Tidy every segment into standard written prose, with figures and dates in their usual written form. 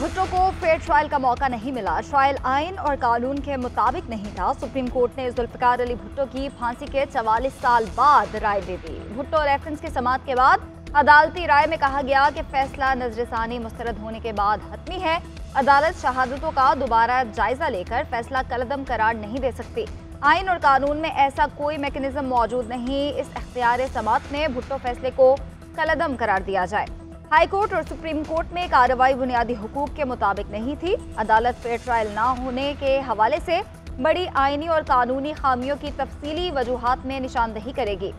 भुट्टो को fair trial का मौका नहीं मिला। ट्रायल आइन और कानून के मुताबिक नहीं था। सुप्रीम कोर्ट ने जुल्फिकार अली भुट्टो की फांसी के 44 साल बाद राय दे दी। भुट्टो रेफरेंस की समाअत के बाद अदालती राय में कहा गया कि फैसला नजरसानी मुस्तरद होने के बाद हतमी है। अदालत शहादतों का दोबारा जायजा लेकर फैसला कलअदम करार नहीं दे सकती। आइन और कानून में ऐसा कोई मैकेनिज्म मौजूद नहीं। इस इख्तियार समाअत में भुट्टो फैसले को कलअदम करार दिया जाए। हाई कोर्ट और सुप्रीम कोर्ट में कार्रवाई बुनियादी हुकूक के मुताबिक नहीं थी। अदालत फेयर ट्रायल न होने के हवाले से बड़ी आइनी और कानूनी खामियों की तफसीली वजूहात में निशानदही करेगी।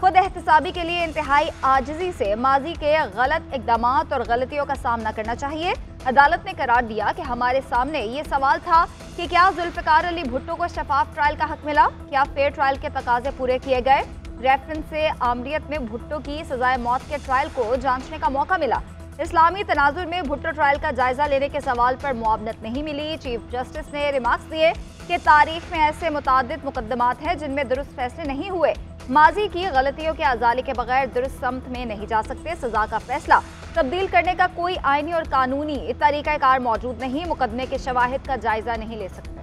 खुद एहतसाबी के लिए इंतहाई आजिजी से माजी के गलत इकदामात और गलतियों का सामना करना चाहिए। अदालत ने करार दिया कि हमारे सामने ये सवाल था कि क्या जुल्फिकार अली भुट्टो को शफाफ ट्रायल का हक मिला, क्या फेयर ट्रायल के तकाजे पूरे किए गए। रेफरेंस से आमरीत में भुट्टो की सजाए मौत के ट्रायल को जांचने का मौका मिला। इस्लामी तनाजुर में भुट्टो ट्रायल का जायजा लेने के सवाल पर मुआवनत नहीं मिली। चीफ जस्टिस ने रिमार्क्स दिए कि तारीख में ऐसे मुतादिद मुकदमात हैं जिनमें दुरुस्त फैसले नहीं हुए। माजी की गलतियों के अजाले के बगैर दुरुस्त समत में नहीं जा सकते। सजा का फैसला तब्दील करने का कोई आइनी और कानूनी तरीक़ाकार मौजूद नहीं। मुकदमे के शवाहिद का जायजा नहीं ले सकते।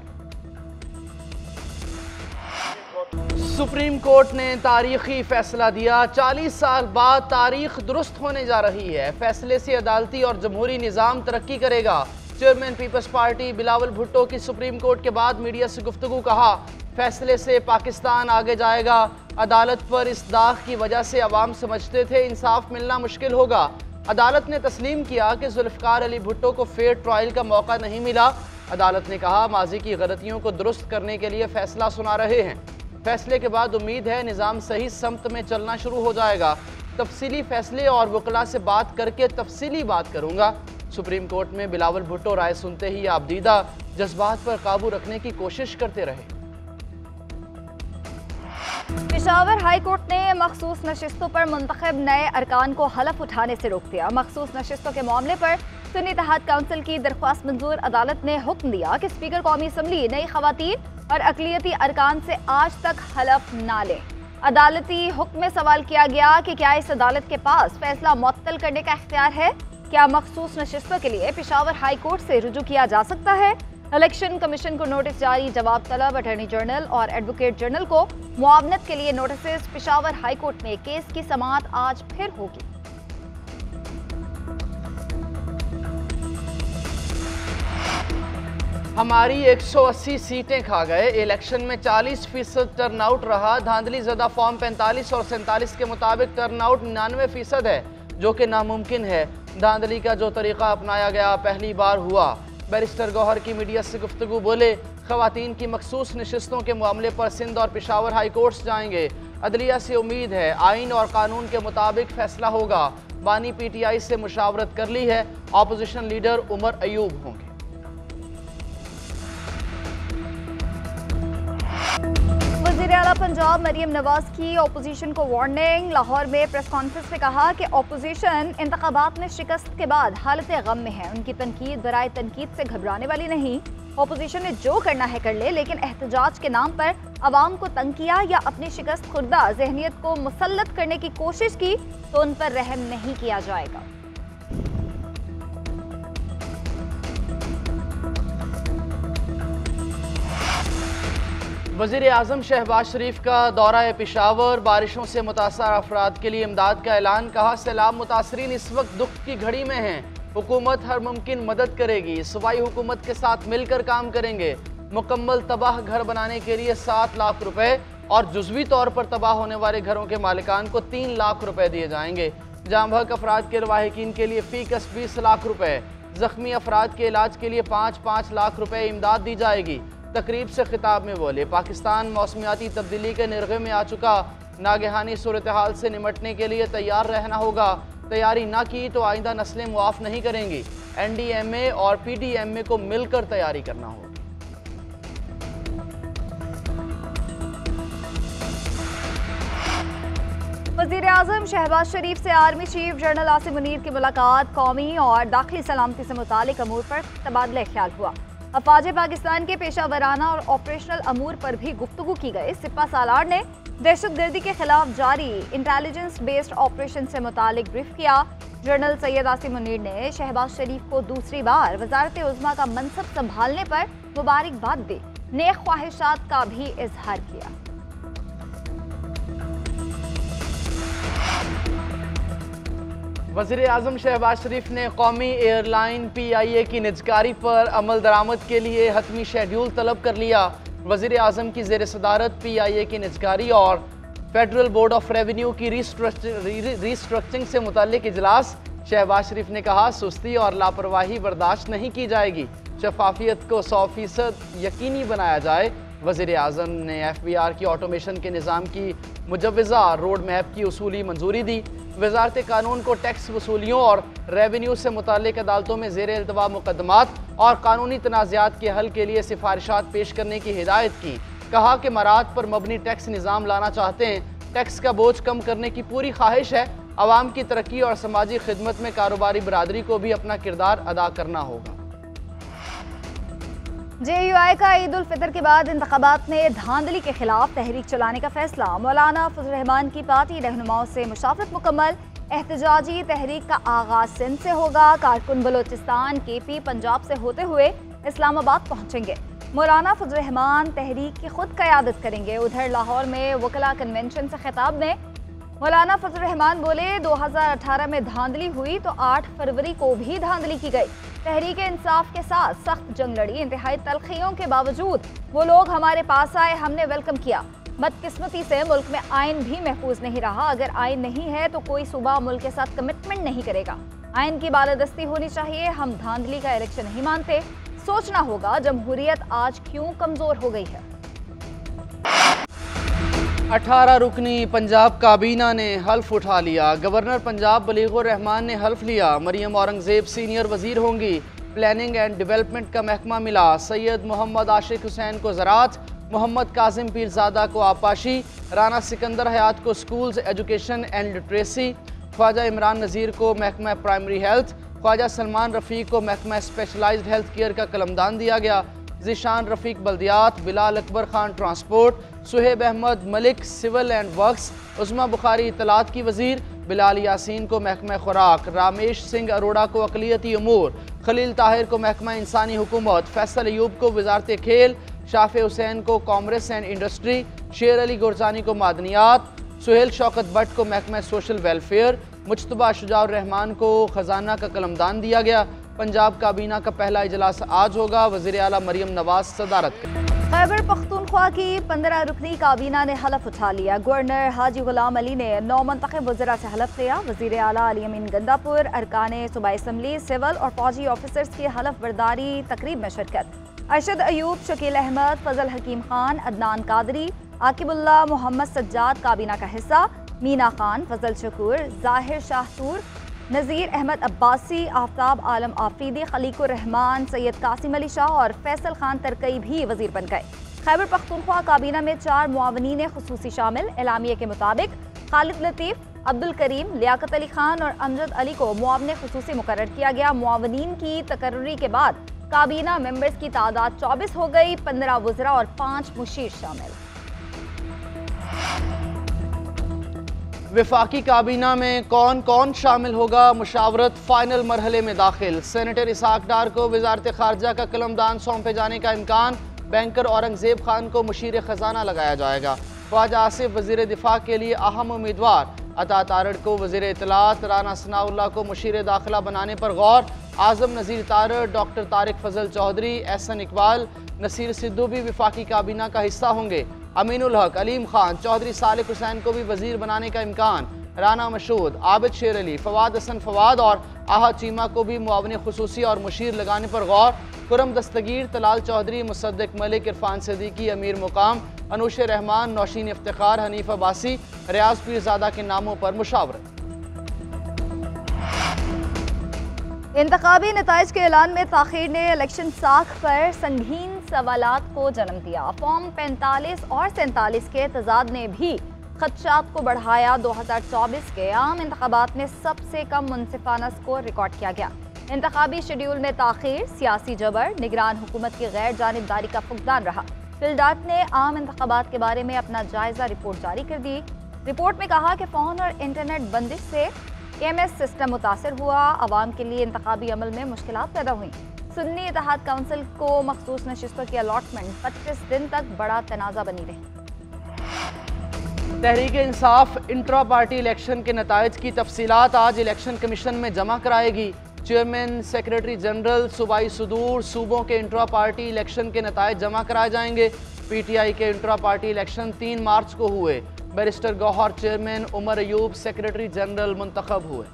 सुप्रीम कोर्ट ने तारीखी फैसला दिया। 40 साल बाद तारीख दुरुस्त होने जा रही है। फैसले से अदालती और जमहूरी निज़ाम तरक्की करेगा। Chairman peoples party Bilawal Bhutto की सुप्रीम कोर्ट के बाद मीडिया से गुफ्तगू। कहा, फैसले से पाकिस्तान आगे जाएगा। अदालत पर इस दाग की वजह से अवाम समझते थे इंसाफ मिलना मुश्किल होगा। अदालत ने तस्लीम किया कि जुल्फिकार अली भुट्टो को फेयर ट्रायल का मौका नहीं मिला। अदालत ने कहा, माजी की गलतियों को दुरुस्त करने के लिए फैसला सुना रहे हैं। फैसले के बाद उम्मीद है निज़ाम सही समत में चलना शुरू हो जाएगा। तफसीली फैसले और वकला से बात करके तफसीली बात करूंगा। सुप्रीम कोर्ट में बिलावल भुट्टो राय सुनते ही आबदीदा जज्बात पर काबू रखने की कोशिश करते रहे। पेशावर हाई कोर्ट ने मखसूस नशिस्तों पर मुंतखब नए अरकान को हलफ उठाने से रोक दिया। मखसूस नशिस्तों के मामले पर सुन्नी इत्तेहाद काउंसिल की दरख्वास्त मंजूर। अदालत ने हुक्म दिया कि स्पीकर कौमी असम्बली नई खवातीन और अकलियती अरकान से आज तक हलफ ना लें। अदालती हुक्म में सवाल किया गया कि क्या इस अदालत के पास फैसला मुअत्तल करने का इख्तियार है। क्या मखसूस नशिस्तों के लिए पेशावर हाई कोर्ट से रुजू किया जा सकता है। इलेक्शन कमीशन को नोटिस जारी। जवाब तलब। अटॉर्नी जनरल और एडवोकेट जनरल को मुआवनत के लिए नोटिस। पेशावर हाई कोर्ट में केस की समाअत आज फिर होगी। हमारी 180 सीटें खा गए। इलेक्शन में 40% टर्नआउट रहा। धांधली ज़दा फॉर्म 45 और 47 के मुताबिक टर्नआउट 99% है, जो कि नामुमकिन है। धांधली का जो तरीका अपनाया गया पहली बार हुआ। बैरिस्टर गौहर की मीडिया से गुफ्तगू। बोले, खवातीन की मखसूस नशिस्तों के मामले पर सिंध और पेशावर हाई कोर्ट्स जाएंगे। अदलिया से उम्मीद है आइन और कानून के मुताबिक फैसला होगा। बानी PTI से मुशावरत कर ली है। अपोजिशन लीडर उमर अयूब होंगे। वज़ीर आला पंजाब मरियम नवाज की अपोजिशन को वार्निंग। लाहौर में प्रेस कॉन्फ्रेंस में कहा कि अपोजिशन इंतखाबात में शिकस्त के बाद हालत गम में है। उनकी तनकीद बराए तनकीद से घबराने वाली नहीं। अपोजिशन ने जो करना है कर ले, लेकिन एहतजाज के नाम पर अवाम को तंग किया या अपनी शिकस्त खुर्दा जहनियत को मुसल्लत करने की कोशिश की तो उन पर रहम नहीं किया जाएगा। वज़ीर आज़म शहबाज शरीफ का दौरा पेशावर। बारिशों से मुतासर अफराद के लिए इमदाद का ऐलान। कहा, सैलाब मुतासरीन इस वक्त दुख की घड़ी में हैं। हुकूमत हर मुमकिन मदद करेगी। सूबाई हुकूमत के साथ मिलकर काम करेंगे। मुकम्मल तबाह घर बनाने के लिए 7 लाख रुपए और जुज़वी तौर पर तबाह होने वाले घरों के मालिकान को 3 लाख रुपए दिए जाएंगे। जाम बहक अफराद के लवाहिकीन के लिए फ़ी कस 20 लाख रुपए। ज़ख्मी अफराद के इलाज के लिए 5-5 लाख रुपए इमदाद दी जाएगी। तकरीब से खिताब में बोले, पाकिस्तान मौसमियाती तब्दीली के निर्गे में आ चुका। नागहानी सूरत हाल से निमटने के लिए तैयार रहना होगा। तैयारी ना की तो आइंदा नस्लें मुआफ़ नहीं करेंगी। NDMA और PDMA को मिलकर तैयारी करना होगी। वज़ीर आज़म शहबाज शरीफ से army chief general Asim Munir की मुलाकात। कौमी और दाखिली सलामती से मुतालिक अमूर पर तबादला ख्याल हुआ। अफवाज पाकिस्तान के पेशा वराना और ऑपरेशनल अमूर पर भी गुफ्तगू की गई। सिपा सालार ने दहशतगर्दी के खिलाफ जारी इंटेलिजेंस बेस्ड ऑपरेशन से मुतालिक ब्रीफ किया। जनरल सैयद आसिम मुनीर ने शहबाज शरीफ को दूसरी बार वजारत उज़्मा का मनसब संभालने पर मुबारकबाद दी। नेक ख्वाहिशात का भी इजहार किया। वज़ीर आज़म शहबाज शरीफ ने कौमी एयरलाइन PIA की निजकारी पर अमल दरामद के लिए हतमी शेड्यूल तलब कर लिया। वज़ीर आज़म की ज़ेर सदारत PIA की निजकारी और फेडरल बोर्ड ऑफ रेवेन्यू की रीस्ट्रक्चरिंग से मुताल्लिक इजलास। शहबाज शरीफ ने कहा, सुस्ती और लापरवाही बर्दाश्त नहीं की जाएगी, शफाफियत को 100% यकीनी बनाया जाए। वज़ीर आज़म ने FBR की ऑटोमेशन के निज़ाम की मुजव्वज़ा रोड मैप की उसूली मंजूरी दी। वजारत कानून को टैक्स वसूलियों और रेवेन्यू से मुताल्लिक अदालतों में ज़ेर इल्तवा मुकदमात और कानूनी तनाज़ात के हल के लिए सिफारिशात पेश करने की हिदायत की। कहा कि मराद पर मबनी टैक्स निज़ाम लाना चाहते हैं। टैक्स का बोझ कम करने की पूरी ख्वाहिश है। अवाम की तरक्की और समाजी खिदमत में कारोबारी बरादरी को भी अपना किरदार अदा करना होगा। JUI का ईद उल फितर के बाद इंतखाबात में धांधली के खिलाफ तहरीक चलाने का फैसला। मौलाना फजल रहमान की पार्टी रहनुमाओं से मुशावरत मुकम्मल। एहतजाजी तहरीक का आगाज सिंध से होगा। कारकुन बलोचिस्तान KP पंजाब से होते हुए इस्लामाबाद पहुंचेंगे। मौलाना फजल रहमान तहरीक की खुद क़यादत करेंगे। उधर लाहौर में वकला कन्वेंशन से खिताब में मौलाना फजल रहमान बोले, 2018 में धांधली हुई तो 8 फरवरी को भी धांधली की गई। तहरीक इंसाफ के साथ सख्त जंग लड़ी। इंतहाई तलखियों के बावजूद वो लोग हमारे पास आए, हमने वेलकम किया। बदकिस्मती से मुल्क में आइन भी महफूज नहीं रहा। अगर आइन नहीं है तो कोई सूबा मुल्क के साथ कमिटमेंट नहीं करेगा। आइन की बालादस्ती होनी चाहिए। हम धांधली का इलेक्शन नहीं मानते। सोचना होगा जमहूरियत आज क्यों कमजोर हो गई है। 18 रुकनी पंजाब काबीना ने हल्फ उठा लिया। गवर्नर पंजाब बलीगुर रहमान ने हल्फ लिया। मरियम औरंगजेब सीनियर वजीर होंगी। प्लानिंग एंड डेवलपमेंट का महकमा मिला। सैयद मोहम्मद आशिक हुसैन को ज़राअत, मोहम्मद कासिम पीरजादा को आपाशी, राना सिकंदर हयात को schools education and literacy, Khawaja Imran Nazir को महकमा प्राइमरी हेल्थ, ख्वाजा सलमान रफ़ीक को महकमा स्पेशलाइज्ड हेल्थ केयर का कलमदान दिया गया। ज़ीशान रफ़ीक बल्दियात, Bilal Akbar Khan transport, Suhaib Ahmed Malik civil and works, Uzma Bukhari इतलात की वज़ीर, बिलाल यासीन को महकमा खुराक, रामेश सिंह अरोड़ा को अक़लियती उमूर, खलील ताहिर को महकमा इंसानी हुकूमत, फैसल अयूब को वजारत खेल, शाफे हुसैन को कॉमर्स एंड इंडस्ट्री, शेर अली गुरजानी को मादनियात, सुहेल शौकत भट्ट को महकमा सोशल वेलफेयर, मुज्तबा शुजाउर रहमान को ख़जाना का कलमदान दिया गया। पंजाब काबीना का पहला इजलास आज होगा। वज़ीर आला मरियम नवाज सदारत करेंगे। खैबर पख्तूनख्वा की 15 रुकनी काबीना ने हलफ उठा लिया। गवर्नर हाजी गुलाम अली ने 9 मुंतखब वज़रा से हलफ लिया। वज़ीर आला अली अमीन गंदापुर, अरकान सूबाई असम्बली, सिविल और फौजी ऑफिसर्स की हलफ बर्दारी तकरीब में शिरकत। अरशद अयूब, शकील अहमद, फजल हकीम खान, अदनान कादरी, आकिबुल्ला, मोहम्मद सज्जाद काबीना का हिस्सा, मीना खान, फजल शकूर, जाहिर शाहतूर, नज़ीर अहमद अब्बासी, आफ्ताब आलम आफरीदी, खलीकुर रहमान, सैयद कासिम अली शाह और फैसल खान तरकई भी वजीर बन गए। खैबर पख्तूनख्वा काबीना में 4 मुआवनीन खुसूसी शामिल। एलामिया के मुताबिक खालिद लतीफ़, अब्दुल करीम, लियाकत अली खान और अमजद अली को मुआवने खुसूसी मुकर्रर किया गया। मुआवनीन की तकर्री के बाद काबीना मेंबर्स की तादाद 24 हो गई। 15 वज़रा और 5 मुशीर शामिल। वफाकी काबीना में कौन कौन शामिल होगा, मुशावरत फाइनल मरहले में दाखिल। सेनेटर इसहाक डार को वजारत खारजा का कलमदान सौंपे जाने का इम्कान। बैंकर औरंगजेब खान को मुशीर खजाना लगाया जाएगा। ख्वाजा आसिफ वजीर दिफा के लिए अहम उम्मीदवार। अता तारड़ को वजीर इतलात, राना सनाउल्लाह को मुशीर दाखिला बनाने पर गौर। आजम नज़ीर तारड़, डॉक्टर तारिक फजल चौधरी, एहसन इकबाल, नसीर सिद्धू भी वफाकी काबीना का हिस्सा होंगे। अमीनुल हक, अलीम खान, चौधरी सालिक हुसैन को भी वजीर बनाने का इम्कान। राना मशहूद, आबिद शेर अली, फवाद हसन फवाद और आहा चीमा को भी मुआवने खुसूसी और मुशीर लगाने पर गौर। खुरम दस्तगीर, तलाल चौधरी, मुसद्दिक मलिक, इरफान सिद्दीकी, अमीर मुकाम, अनुश रहमान, नौशीन इफ्तिखार, हनीफ अब्बासी, रियाज पीरजादा के नामों पर मुशावरत। इंतखाबी नताइज के ऐलान में ताखीर ने इलेक्शन साख पर संगीन सवालात को जन्म दिया। फॉर्म 45 और 47 के तजाद ने भी खदशात को बढ़ाया। 2024 के आम इंतखाबात में सबसे कम मुनसिफाना स्कोर रिकॉर्ड किया गया। इंतखाबी शेड्यूल में ताखीर, सियासी जबर, निगरान हुकूमत की गैर जानिबदारी का फुकदान रहा। फिलडाट ने आम इंतखाबात के बारे में अपना जायजा रिपोर्ट जारी कर दी। रिपोर्ट में कहा कि फ़ोन और इंटरनेट बंदिश से एएमएस सिस्टम मुतासर हुआ, अवाम के लिए इंतखाबी अमल में मुश्किलात पैदा हुई। सुन्नी इत्तेहाद काउंसिल को मखसूस नशिस्तों की अलॉटमेंट 25 दिन तक बड़ा तनाज़ा बनी रही। Tehreek Insaf intra party election के नताइज की तफसीलात आज इलेक्शन कमीशन में जमा कराएगी। चेयरमैन, सेक्रेटरी जनरल, सूबाई सदूर सूबों के इंट्रा पार्टी इलेक्शन के नताइज जमा कराए जाएंगे। PTI के इंट्रा पार्टी इलेक्शन 3 मार्च को हुए। Barrister Gohar chairman, Omar Ayub secretary general मुंतखब हुए।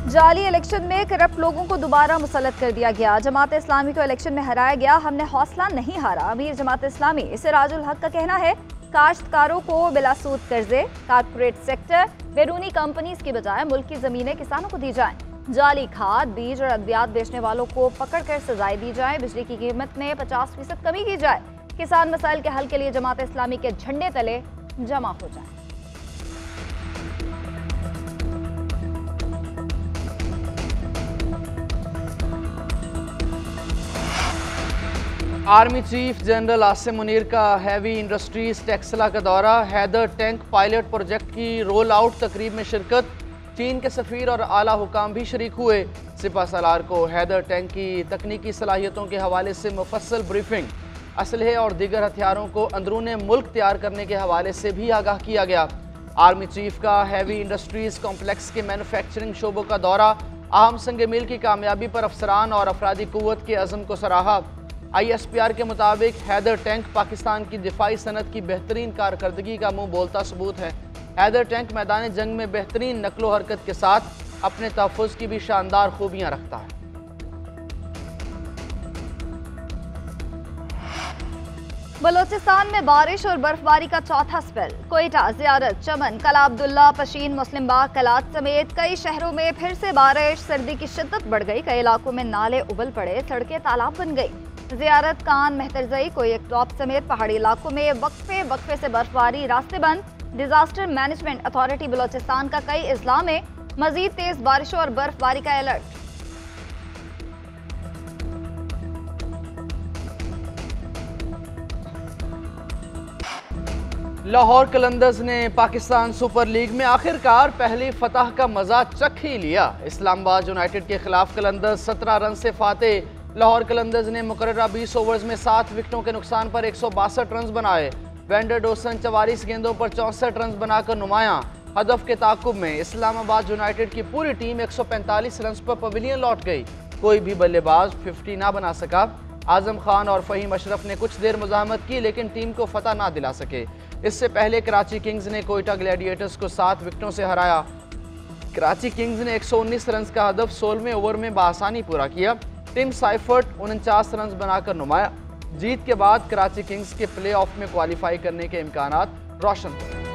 जाली इलेक्शन में करप्ट लोगों को दोबारा मुसल्लत कर दिया गया। जमात इस्लामी को इलेक्शन में हराया गया, हमने हौसला नहीं हारा। अमीर जमात इस्लामी सिराजुल हक का कहना है, काश्तकारों को बिलासूद कर्जे, कारपोरेट सेक्टर, बैरूनी कंपनीज की बजाय मुल्क की जमीनें किसानों को दी जाएं। जाली खाद, बीज और अद्वियात बेचने वालों को पकड़कर सजाएं दी जाए। बिजली की कीमत में 50% कमी की जाए। किसान मसाइल के हल के लिए जमात इस्लामी के झंडे तले जमा हो जाए। Army chief general Asim Munir का हैवी इंडस्ट्रीज टेक्सला का दौरा। हैदर टैंक पायलट प्रोजेक्ट की रोल आउट तकरीब में शिरकत। चीन के सफ़ीर और आला हुकाम भी शरीक हुए। सिपा सलार को हैदर टैंक की तकनीकी सलाहियतों के हवाले से मुफस्सल ब्रीफिंग, असलहे और दीगर हथियारों को अंदरून मुल्क तैयार करने के हवाले से भी आगाह किया गया। आर्मी चीफ का हैवी इंडस्ट्रीज कॉम्प्लेक्स के मैन्युफैक्चरिंग शोबों का दौरा। अहम संग मील की कामयाबी पर अफसरान और अफरादी कुव्वत के अज़म को सराहा। ISPR के मुताबिक हैदर टैंक पाकिस्तान की दिफाई सनत की बेहतरीन कारकर्दगी का मुंह बोलता सबूत है। हैदर टैंक मैदान जंग में बेहतरीन नकलो हरकत के साथ अपने तहफ़्फ़ुज़ की भी शानदार खूबियाँ रखता है। बलोचिस्तान में बारिश और बर्फबारी का चौथा स्पेल। कोयटा, ज़ियारत, चमन, कला अब्दुल्ला, पशीन, मुस्लिम बाग, कलात समेत कई शहरों में फिर से बारिश। सर्दी की शिद्दत बढ़ गई। कई इलाकों में नाले उबल पड़े, सड़कें तालाब बन गई। ज़ियारत, कान, मेहतरजई, कोयटॉप समेत पहाड़ी इलाकों में वक्फे से बर्फबारी, रास्ते बंद। डिजास्टर मैनेजमेंट अथॉरिटी बलोचिस्तान का कई अजला में मजीद तेज बारिशों और बर्फबारी का अलर्ट। लाहौर कलंदर्स ने पाकिस्तान सुपर लीग में आखिरकार पहली फतह का मजा चख ही लिया। इस्लामाबाद यूनाइटेड के खिलाफ कलंदर्स 17 रन से फाते। लाहौर कलंदर्स ने मुकर्ररा 20 ओवर्स में 7 विकेटों के नुकसान पर 162 रन बनाए। वेंडर डोसन 44 गेंदों पर 64 रन बनाकर नुमायां। हदफ के ताकुब में इस्लामाबाद यूनाइटेड की पूरी टीम 145 रन पर पवेलियन लौट गई। कोई भी बल्लेबाज 50 ना बना सका। आजम खान और फ़हीम अशरफ ने कुछ देर मुज़ाहमत की, लेकिन टीम को फतह ना दिला सके। इससे पहले कराची किंग्स ने कोयटा ग्लैडिएटर्स को 7 विकेटों से हराया। कराची किंग्स ने 119 रन का हदफ 16वें ओवर में बआसानी पूरा किया। टिम साइफर्ट 49 रन बनाकर नुमाया। जीत के बाद कराची किंग्स के प्ले ऑफ में क्वालिफाई करने के इम्कानात रोशन हुए।